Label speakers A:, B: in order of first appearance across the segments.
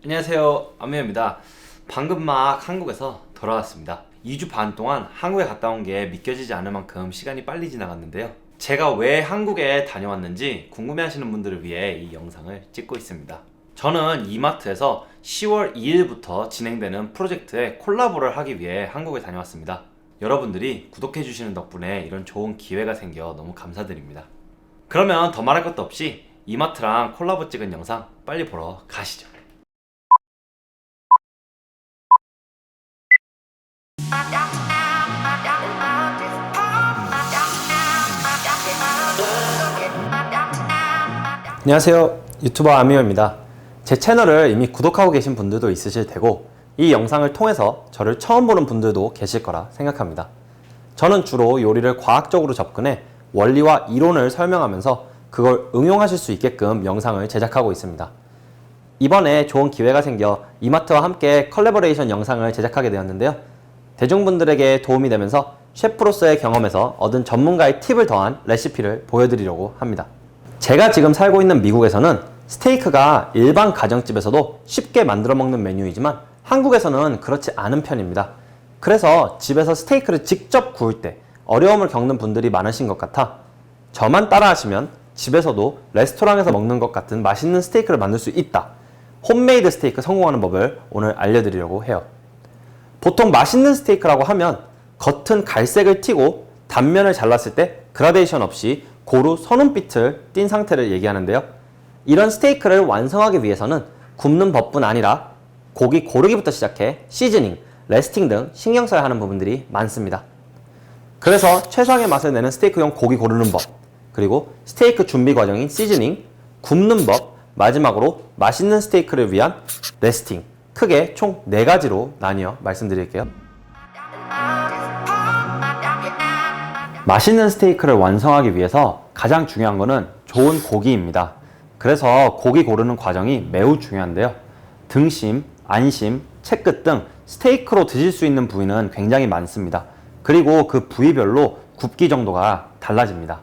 A: 안녕하세요, 안미호입니다. 방금 막 한국에서 돌아왔습니다. 2주 반 동안 한국에 갔다 온 게 믿겨지지 않을 만큼 시간이 빨리 지나갔는데요. 제가 왜 한국에 다녀왔는지 궁금해하시는 분들을 위해 이 영상을 찍고 있습니다. 저는 이마트에서 10월 2일부터 진행되는 프로젝트에 콜라보를 하기 위해 한국에 다녀왔습니다. 여러분들이 구독해주시는 덕분에 이런 좋은 기회가 생겨 너무 감사드립니다. 그러면 더 말할 것도 없이 이마트랑 콜라보 찍은 영상 빨리 보러 가시죠. 안녕하세요, 유튜버 아미호입니다. 제 채널을 이미 구독하고 계신 분들도 있으실 테고 이 영상을 통해서 저를 처음 보는 분들도 계실 거라 생각합니다. 저는 주로 요리를 과학적으로 접근해 원리와 이론을 설명하면서 그걸 응용하실 수 있게끔 영상을 제작하고 있습니다. 이번에 좋은 기회가 생겨 이마트와 함께 컬래버레이션 영상을 제작하게 되었는데요. 대중분들에게 도움이 되면서 셰프로서의 경험에서 얻은 전문가의 팁을 더한 레시피를 보여드리려고 합니다. 제가 지금 살고 있는 미국에서는 스테이크가 일반 가정집에서도 쉽게 만들어 먹는 메뉴이지만 한국에서는 그렇지 않은 편입니다. 그래서 집에서 스테이크를 직접 구울 때 어려움을 겪는 분들이 많으신 것 같아 저만 따라하시면 집에서도 레스토랑에서 먹는 것 같은 맛있는 스테이크를 만들 수 있다. 홈메이드 스테이크 성공하는 법을 오늘 알려드리려고 해요. 보통 맛있는 스테이크라고 하면 겉은 갈색을 튀고 단면을 잘랐을 때 그라데이션 없이 고루 선홍빛을 띈 상태를 얘기하는데요. 이런 스테이크를 완성하기 위해서는 굽는 법뿐 아니라 고기 고르기부터 시작해 시즈닝, 레스팅 등 신경 써야 하는 부분들이 많습니다. 그래서 최상의 맛을 내는 스테이크용 고기 고르는 법, 그리고 스테이크 준비 과정인 시즈닝, 굽는 법, 마지막으로 맛있는 스테이크를 위한 레스팅, 크게 총 4가지로 나뉘어 말씀드릴게요. 맛있는 스테이크를 완성하기 위해서 가장 중요한 것은 좋은 고기입니다. 그래서 고기 고르는 과정이 매우 중요한데요. 등심, 안심, 채끝 등 스테이크로 드실 수 있는 부위는 굉장히 많습니다. 그리고 그 부위별로 굽기 정도가 달라집니다.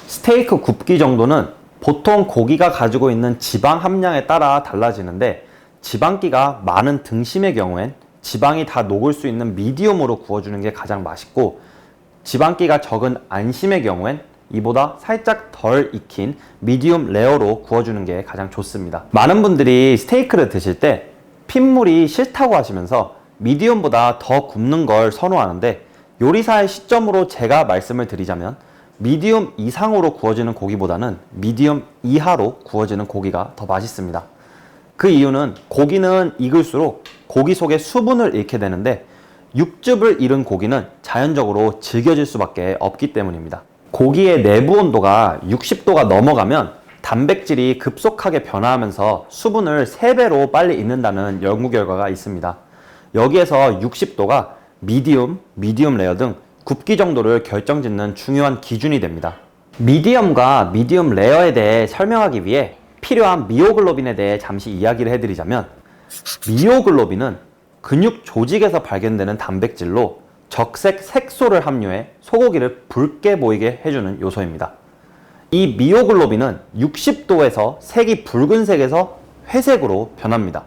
A: 스테이크 굽기 정도는 보통 고기가 가지고 있는 지방 함량에 따라 달라지는데 지방기가 많은 등심의 경우엔 지방이 다 녹을 수 있는 미디움으로 구워주는 게 가장 맛있고 지방기가 적은 안심의 경우엔 이보다 살짝 덜 익힌 미디움 레어로 구워주는 게 가장 좋습니다. 많은 분들이 스테이크를 드실 때 핏물이 싫다고 하시면서 미디움보다 더 굽는 걸 선호하는데 요리사의 시점으로 제가 말씀을 드리자면 미디움 이상으로 구워지는 고기보다는 미디움 이하로 구워지는 고기가 더 맛있습니다. 그 이유는 고기는 익을수록 고기 속에 수분을 잃게 되는데 육즙을 잃은 고기는 자연적으로 질겨질 수밖에 없기 때문입니다. 고기의 내부 온도가 60도가 넘어가면 단백질이 급속하게 변화하면서 수분을 3배로 빨리 잃는다는 연구 결과가 있습니다. 여기에서 60도가 미디움 레어 등 굽기 정도를 결정짓는 중요한 기준이 됩니다. 미디엄과 미디움 레어에 대해 설명하기 위해 필요한 미오글로빈에 대해 잠시 이야기를 해드리자면 미오글로빈은 근육 조직에서 발견되는 단백질로 적색 색소를 함유해 소고기를 붉게 보이게 해주는 요소입니다. 이 미오글로빈은 60도에서 색이 붉은색에서 회색으로 변합니다.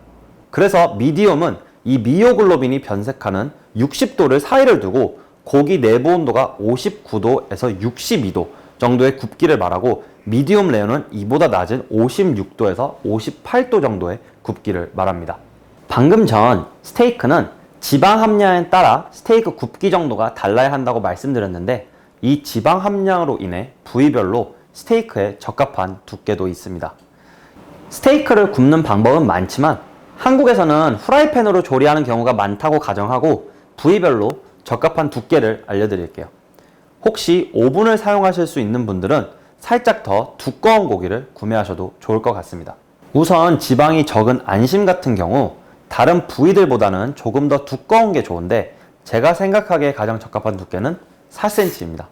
A: 그래서 미디움은 이 미오글로빈이 변색하는 60도를 사이를 두고 고기 내부 온도가 59도에서 62도 정도의 굽기를 말하고 미디움 레어는 이보다 낮은 56도에서 58도 정도의 굽기를 말합니다. 방금 전 스테이크는 지방 함량에 따라 스테이크 굽기 정도가 달라야 한다고 말씀드렸는데 이 지방 함량으로 인해 부위별로 스테이크에 적합한 두께도 있습니다. 스테이크를 굽는 방법은 많지만 한국에서는 후라이팬으로 조리하는 경우가 많다고 가정하고 부위별로 적합한 두께를 알려드릴게요. 혹시 오븐을 사용하실 수 있는 분들은 살짝 더 두꺼운 고기를 구매하셔도 좋을 것 같습니다. 우선 지방이 적은 안심 같은 경우 다른 부위들보다는 조금 더 두꺼운 게 좋은데 제가 생각하기에 가장 적합한 두께는 4cm입니다.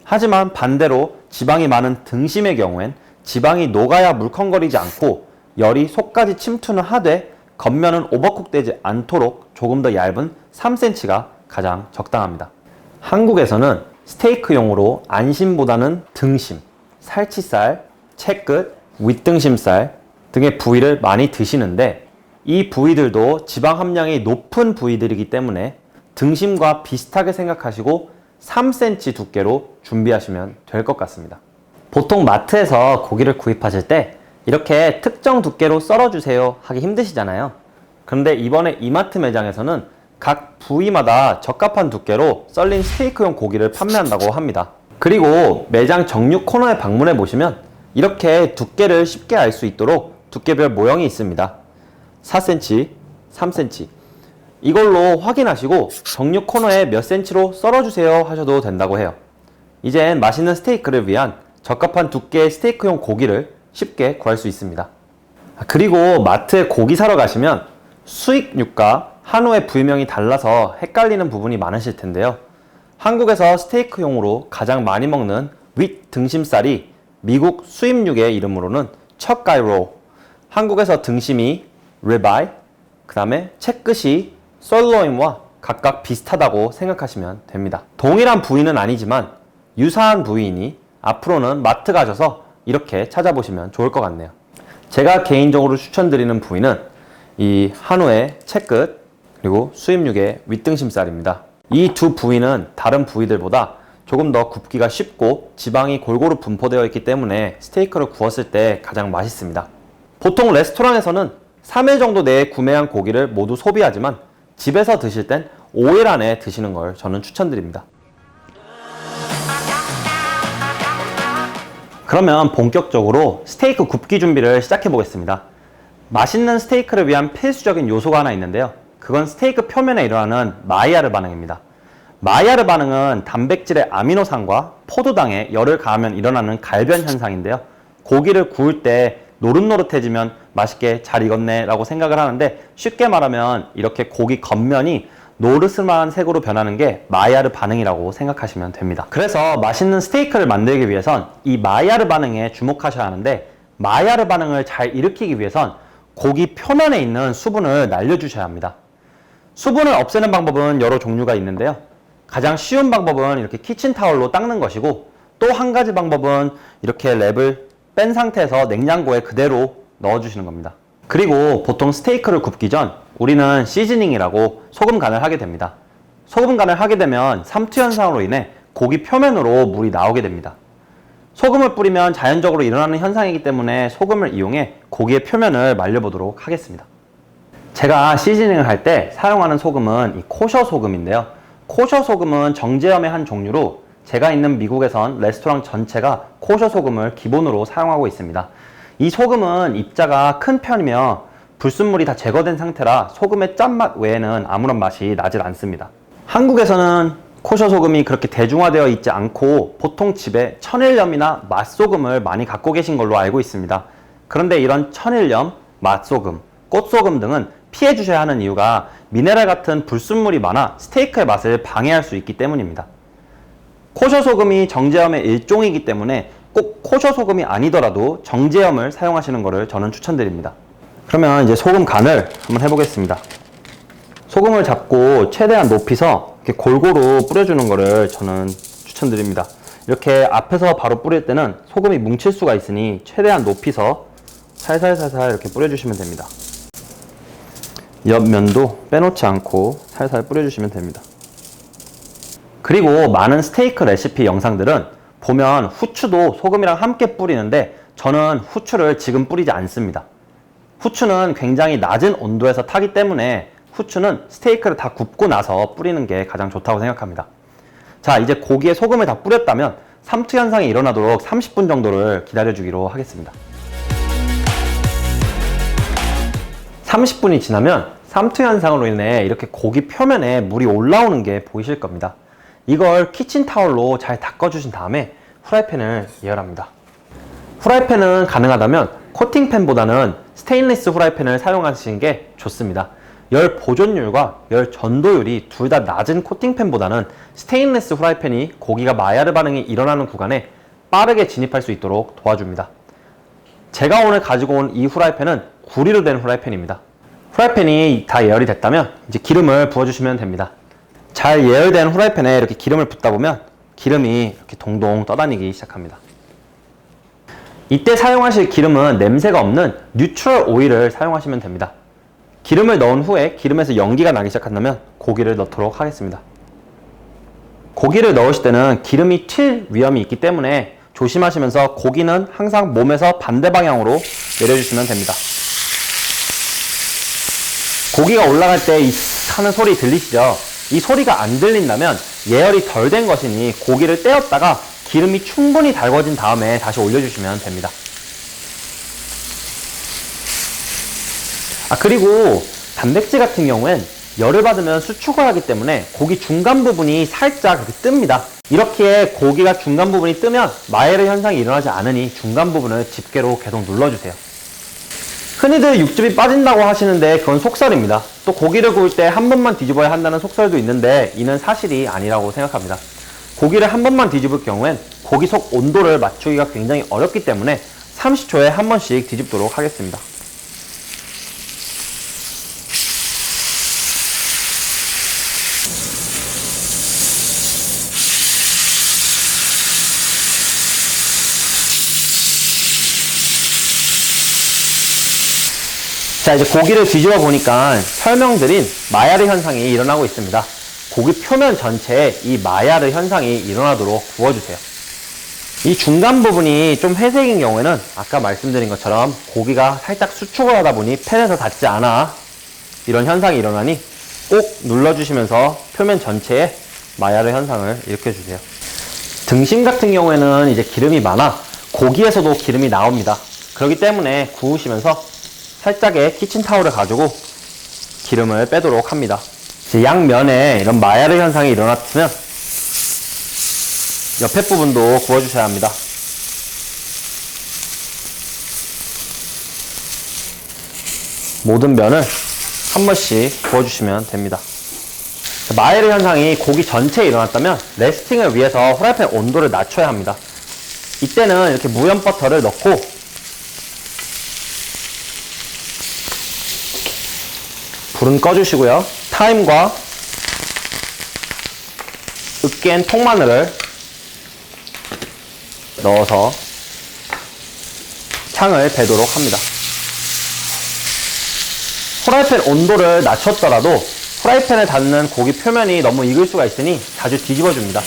A: 하지만 반대로 지방이 많은 등심의 경우엔 지방이 녹아야 물컹거리지 않고 열이 속까지 침투는 하되 겉면은 오버쿡되지 않도록 조금 더 얇은 3cm가 가장 적당합니다. 한국에서는 스테이크용으로 안심보다는 등심, 살치살, 채끝, 윗등심살 등의 부위를 많이 드시는데 이 부위들도 지방 함량이 높은 부위들이기 때문에 등심과 비슷하게 생각하시고 3cm 두께로 준비하시면 될 것 같습니다. 보통 마트에서 고기를 구입하실 때 이렇게 특정 두께로 썰어주세요 하기 힘드시잖아요. 그런데 이번에 이마트 매장에서는 각 부위마다 적합한 두께로 썰린 스테이크용 고기를 판매한다고 합니다. 그리고 매장 정육 코너에 방문해 보시면 이렇게 두께를 쉽게 알 수 있도록 두께별 모형이 있습니다. 4cm, 3cm 이걸로 확인하시고 정육 코너에 몇 cm로 썰어주세요 하셔도 된다고 해요. 이젠 맛있는 스테이크를 위한 적합한 두께의 스테이크용 고기를 쉽게 구할 수 있습니다. 그리고 마트에 고기 사러 가시면 수익육과 한우의 부위명이 달라서 헷갈리는 부분이 많으실 텐데요. 한국에서 스테이크용으로 가장 많이 먹는 윗 등심살이 미국 수입육의 이름으로는 척가이로, 한국에서 등심이 ribeye, 그 다음에 채끝이 sirloin과 각각 비슷하다고 생각하시면 됩니다. 동일한 부위는 아니지만 유사한 부위이니 앞으로는 마트 가셔서 이렇게 찾아보시면 좋을 것 같네요. 제가 개인적으로 추천드리는 부위는 이 한우의 채끝 그리고 수입육의 윗등심살입니다. 이 두 부위는 다른 부위들보다 조금 더 굽기가 쉽고 지방이 골고루 분포되어 있기 때문에 스테이크를 구웠을 때 가장 맛있습니다. 보통 레스토랑에서는 3일 정도 내에 구매한 고기를 모두 소비하지만 집에서 드실 땐 5일 안에 드시는 걸 저는 추천드립니다. 그러면 본격적으로 스테이크 굽기 준비를 시작해 보겠습니다. 맛있는 스테이크를 위한 필수적인 요소가 하나 있는데요. 그건 스테이크 표면에 일어나는 마이야르 반응입니다. 마이야르 반응은 단백질의 아미노산과 포도당에 열을 가하면 일어나는 갈변 현상인데요. 고기를 구울 때 노릇노릇해지면 맛있게 잘 익었네 라고 생각을 하는데, 쉽게 말하면 이렇게 고기 겉면이 노르스름한 색으로 변하는 게 마이야르 반응이라고 생각하시면 됩니다. 그래서 맛있는 스테이크를 만들기 위해선 이 마이야르 반응에 주목하셔야 하는데, 마이야르 반응을 잘 일으키기 위해선 고기 표면에 있는 수분을 날려주셔야 합니다. 수분을 없애는 방법은 여러 종류가 있는데요. 가장 쉬운 방법은 이렇게 키친타올로 닦는 것이고, 또 한 가지 방법은 이렇게 랩을 뺀 상태에서 냉장고에 그대로 넣어주시는 겁니다. 그리고 보통 스테이크를 굽기 전 우리는 시즈닝이라고 소금 간을 하게 됩니다. 소금 간을 하게 되면 삼투 현상으로 인해 고기 표면으로 물이 나오게 됩니다. 소금을 뿌리면 자연적으로 일어나는 현상이기 때문에 소금을 이용해 고기의 표면을 말려보도록 하겠습니다. 제가 시즈닝을 할 때 사용하는 소금은 이 코셔 소금인데요. 코셔 소금은 정제염의 한 종류로 제가 있는 미국에선 레스토랑 전체가 코셔 소금을 기본으로 사용하고 있습니다. 이 소금은 입자가 큰 편이며 불순물이 다 제거된 상태라 소금의 짠맛 외에는 아무런 맛이 나질 않습니다. 한국에서는 코셔 소금이 그렇게 대중화되어 있지 않고 보통 집에 천일염이나 맛소금을 많이 갖고 계신 걸로 알고 있습니다. 그런데 이런 천일염, 맛소금, 꽃소금 등은 피해 주셔야 하는 이유가 미네랄 같은 불순물이 많아 스테이크의 맛을 방해할 수 있기 때문입니다. 코셔 소금이 정제염의 일종이기 때문에 꼭 코셔 소금이 아니더라도 정제염을 사용하시는 것을 저는 추천드립니다. 그러면 이제 소금 간을 한번 해보겠습니다. 소금을 잡고 최대한 높이서 이렇게 골고루 뿌려주는 것을 저는 추천드립니다. 이렇게 앞에서 바로 뿌릴 때는 소금이 뭉칠 수가 있으니 최대한 높이서 살살살살 이렇게 뿌려주시면 됩니다. 옆면도 빼놓지 않고 살살 뿌려주시면 됩니다. 그리고 많은 스테이크 레시피 영상들은 보면 후추도 소금이랑 함께 뿌리는데, 저는 후추를 지금 뿌리지 않습니다. 후추는 굉장히 낮은 온도에서 타기 때문에 후추는 스테이크를 다 굽고 나서 뿌리는 게 가장 좋다고 생각합니다. 자, 이제 고기에 소금을 다 뿌렸다면 삼투 현상이 일어나도록 30분 정도를 기다려주기로 하겠습니다. 30분이 지나면 삼투 현상으로 인해 이렇게 고기 표면에 물이 올라오는 게 보이실 겁니다. 이걸 키친타올로 잘 닦아주신 다음에 후라이팬을 예열합니다. 후라이팬은 가능하다면 코팅팬보다는 스테인리스 후라이팬을 사용하시는 게 좋습니다. 열 보존율과 열 전도율이 둘 다 낮은 코팅팬보다는 스테인리스 후라이팬이 고기가 마이야르 반응이 일어나는 구간에 빠르게 진입할 수 있도록 도와줍니다. 제가 오늘 가지고 온 이 후라이팬은 구리로 된 후라이팬입니다. 후라이팬이 다 예열이 됐다면 이제 기름을 부어주시면 됩니다. 잘 예열된 후라이팬에 이렇게 기름을 붓다 보면 기름이 이렇게 동동 떠다니기 시작합니다. 이때 사용하실 기름은 냄새가 없는 뉴트럴 오일을 사용하시면 됩니다. 기름을 넣은 후에 기름에서 연기가 나기 시작한다면 고기를 넣도록 하겠습니다. 고기를 넣으실 때는 기름이 튈 위험이 있기 때문에 조심하시면서 고기는 항상 몸에서 반대 방향으로 내려주시면 됩니다. 고기가 올라갈 때 이 하는 소리 들리시죠? 이 소리가 안 들린다면 예열이 덜 된 것이니 고기를 떼었다가 기름이 충분히 달궈진 다음에 다시 올려주시면 됩니다. 그리고 단백질 같은 경우엔 열을 받으면 수축을 하기 때문에 고기 중간 부분이 살짝 이렇게 뜹니다. 이렇게 고기가 중간 부분이 뜨면 마이야르 현상이 일어나지 않으니 중간 부분을 집게로 계속 눌러주세요. 흔히들 육즙이 빠진다고 하시는데 그건 속설입니다. 또 고기를 구울 때 한 번만 뒤집어야 한다는 속설도 있는데 이는 사실이 아니라고 생각합니다. 고기를 한 번만 뒤집을 경우엔 고기 속 온도를 맞추기가 굉장히 어렵기 때문에 30초에 한 번씩 뒤집도록 하겠습니다. 자, 이제 고기를 뒤집어 보니까 설명드린 마이야르 현상이 일어나고 있습니다. 고기 표면 전체에 이 마이야르 현상이 일어나도록 구워주세요. 이 중간 부분이 좀 회색인 경우에는 아까 말씀드린 것처럼 고기가 살짝 수축을 하다 보니 팬에서 닿지 않아 이런 현상이 일어나니 꼭 눌러주시면서 표면 전체에 마이야르 현상을 일으켜주세요. 등심 같은 경우에는 이제 기름이 많아 고기에서도 기름이 나옵니다. 그렇기 때문에 구우시면서 살짝의 키친타올을 가지고 기름을 빼도록 합니다. 양면에 이런 마이야르 현상이 일어났으면 옆에 부분도 구워주셔야 합니다. 모든 면을 한 번씩 구워주시면 됩니다. 마이야르 현상이 고기 전체에 일어났다면 레스팅을 위해서 프라이팬 온도를 낮춰야 합니다. 이때는 이렇게 무염 버터를 넣고 불은 꺼주시고요. 타임과 으깬 통마늘을 넣어서 창을 베도록 합니다. 프라이팬 온도를 낮췄더라도 프라이팬에 닿는 고기 표면이 너무 익을 수가 있으니 자주 뒤집어줍니다.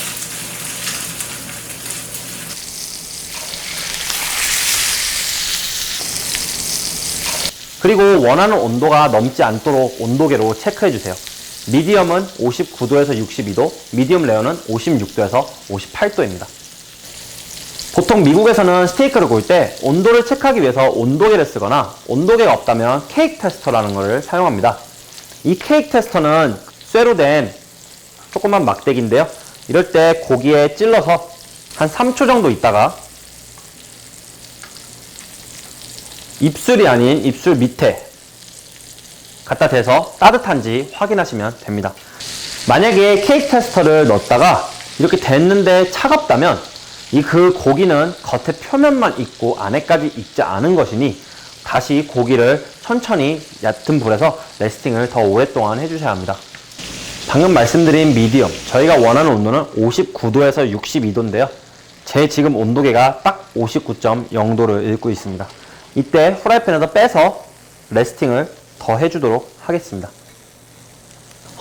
A: 그리고 원하는 온도가 넘지 않도록 온도계로 체크해주세요. 미디엄은 59도에서 62도, 미디엄 레어는 56도에서 58도입니다. 보통 미국에서는 스테이크를 구울 때 온도를 체크하기 위해서 온도계를 쓰거나 온도계가 없다면 케이크 테스터라는 것을 사용합니다. 이 케이크 테스터는 쇠로 된 조그만 막대기인데요. 이럴 때 고기에 찔러서 한 3초 정도 있다가 입술이 아닌 입술 밑에 갖다 대서 따뜻한지 확인하시면 됩니다. 만약에 케이크 테스터를 넣었다가 이렇게 됐는데 차갑다면 그 고기는 겉에 표면만 익고 안에까지 익지 않은 것이니 다시 고기를 천천히 얕은 불에서 레스팅을 더 오랫동안 해주셔야 합니다. 방금 말씀드린 미디엄, 저희가 원하는 온도는 59도에서 62도인데요. 제 지금 온도계가 딱 59.0도를 읽고 있습니다. 이때 프라이팬에서 빼서 레스팅을 더 해주도록 하겠습니다.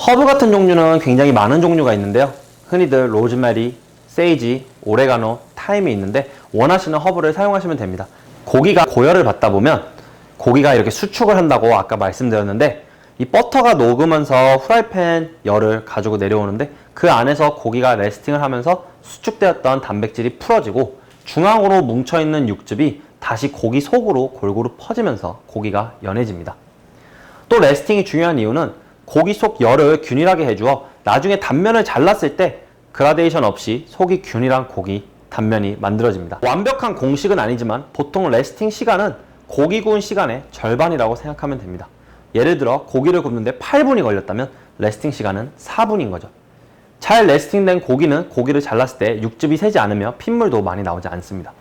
A: 허브 같은 종류는 굉장히 많은 종류가 있는데요. 흔히들 로즈메리, 세이지, 오레가노, 타임이 있는데 원하시는 허브를 사용하시면 됩니다. 고기가 고열을 받다 보면 고기가 이렇게 수축을 한다고 아까 말씀드렸는데 이 버터가 녹으면서 프라이팬 열을 가지고 내려오는데 그 안에서 고기가 레스팅을 하면서 수축되었던 단백질이 풀어지고 중앙으로 뭉쳐있는 육즙이 다시 고기 속으로 골고루 퍼지면서 고기가 연해집니다. 또 레스팅이 중요한 이유는 고기 속 열을 균일하게 해주어 나중에 단면을 잘랐을 때 그라데이션 없이 속이 균일한 고기 단면이 만들어집니다. 완벽한 공식은 아니지만 보통 레스팅 시간은 고기 구운 시간의 절반이라고 생각하면 됩니다. 예를 들어 고기를 굽는데 8분이 걸렸다면 레스팅 시간은 4분인 거죠. 잘 레스팅된 고기는 고기를 잘랐을 때 육즙이 새지 않으며 핏물도 많이 나오지 않습니다.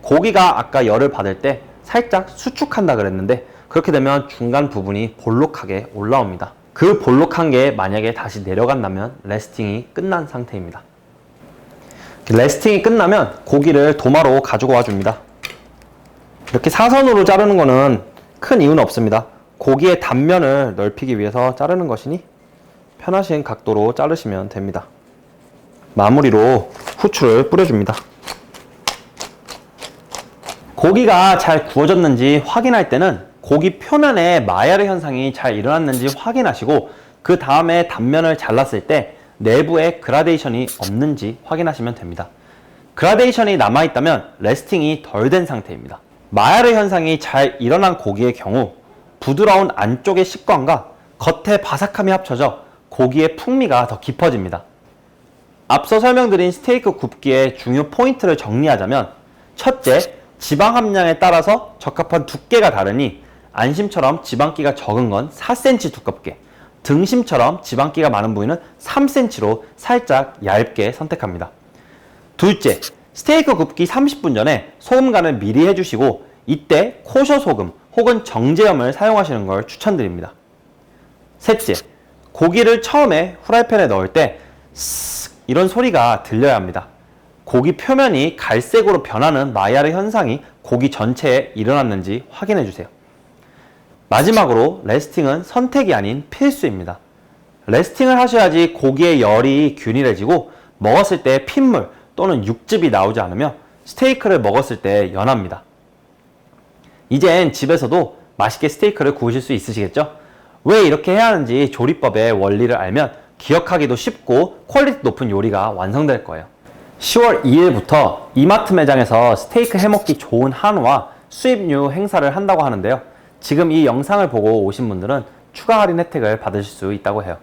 A: 고기가 아까 열을 받을 때 살짝 수축한다 그랬는데 그렇게 되면 중간 부분이 볼록하게 올라옵니다. 그 볼록한 게 만약에 다시 내려간다면 레스팅이 끝난 상태입니다. 레스팅이 끝나면 고기를 도마로 가지고 와 줍니다. 이렇게 사선으로 자르는 거는 큰 이유는 없습니다. 고기의 단면을 넓히기 위해서 자르는 것이니 편하신 각도로 자르시면 됩니다. 마무리로 후추를 뿌려줍니다. 고기가 잘 구워졌는지 확인할 때는 고기 표면에 마야르 현상이 잘 일어났는지 확인하시고 그 다음에 단면을 잘랐을 때 내부에 그라데이션이 없는지 확인하시면 됩니다. 그라데이션이 남아있다면 레스팅이 덜 된 상태입니다. 마야르 현상이 잘 일어난 고기의 경우 부드러운 안쪽의 식감과 겉의 바삭함이 합쳐져 고기의 풍미가 더 깊어집니다. 앞서 설명드린 스테이크 굽기의 중요 포인트를 정리하자면 첫째, 지방 함량에 따라서 적합한 두께가 다르니 안심처럼 지방기가 적은 건 4cm 두껍게, 등심처럼 지방기가 많은 부위는 3cm로 살짝 얇게 선택합니다. 둘째, 스테이크 굽기 30분 전에 소금 간을 미리 해주시고 이때 코셔 소금 혹은 정제염을 사용하시는 걸 추천드립니다. 셋째, 고기를 처음에 후라이팬에 넣을 때 스익 이런 소리가 들려야 합니다. 고기 표면이 갈색으로 변하는 마야르 현상이 고기 전체에 일어났는지 확인해 주세요. 마지막으로 레스팅은 선택이 아닌 필수입니다. 레스팅을 하셔야지 고기의 열이 균일해지고 먹었을 때 핏물 또는 육즙이 나오지 않으며 스테이크를 먹었을 때 연합니다. 이젠 집에서도 맛있게 스테이크를 구우실 수 있으시겠죠? 왜 이렇게 해야 하는지 조리법의 원리를 알면 기억하기도 쉽고 퀄리티 높은 요리가 완성될 거예요. 10월 2일부터 이마트 매장에서 스테이크 해먹기 좋은 한우와 수입류 행사를 한다고 하는데요. 지금 이 영상을 보고 오신 분들은 추가 할인 혜택을 받으실 수 있다고 해요.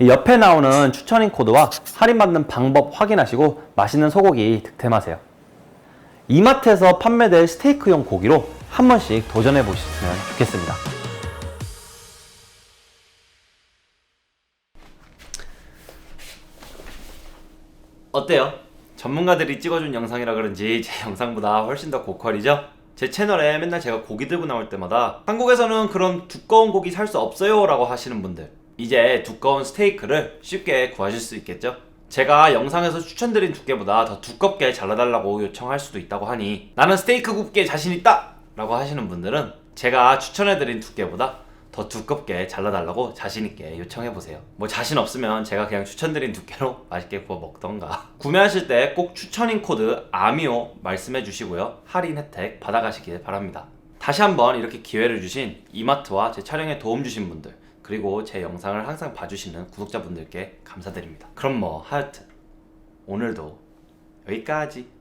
A: 옆에 나오는 추천인 코드와 할인받는 방법 확인하시고 맛있는 소고기 득템하세요. 이마트에서 판매될 스테이크용 고기로 한 번씩 도전해 보셨으면 좋겠습니다. 어때요? 전문가들이 찍어준 영상이라 그런지 제 영상보다 훨씬 더 고퀄이죠? 제 채널에 맨날 제가 고기 들고 나올 때마다 한국에서는 그런 두꺼운 고기 살 수 없어요 라고 하시는 분들, 이제 두꺼운 스테이크를 쉽게 구하실 수 있겠죠? 제가 영상에서 추천드린 두께보다 더 두껍게 잘라달라고 요청할 수도 있다고 하니 나는 스테이크 굽기에 자신 있다! 라고 하시는 분들은 제가 추천해드린 두께보다 더 두껍게 잘라달라고 자신있게 요청해보세요. 뭐 자신 없으면 제가 그냥 추천드린 두께로 맛있게 구워 먹던가. 구매하실 때 꼭 추천인 코드 아미오 말씀해 주시고요, 할인 혜택 받아가시길 바랍니다. 다시 한번 이렇게 기회를 주신 이마트와 제 촬영에 도움 주신 분들, 그리고 제 영상을 항상 봐주시는 구독자분들께 감사드립니다. 그럼 뭐 하여튼 오늘도 여기까지.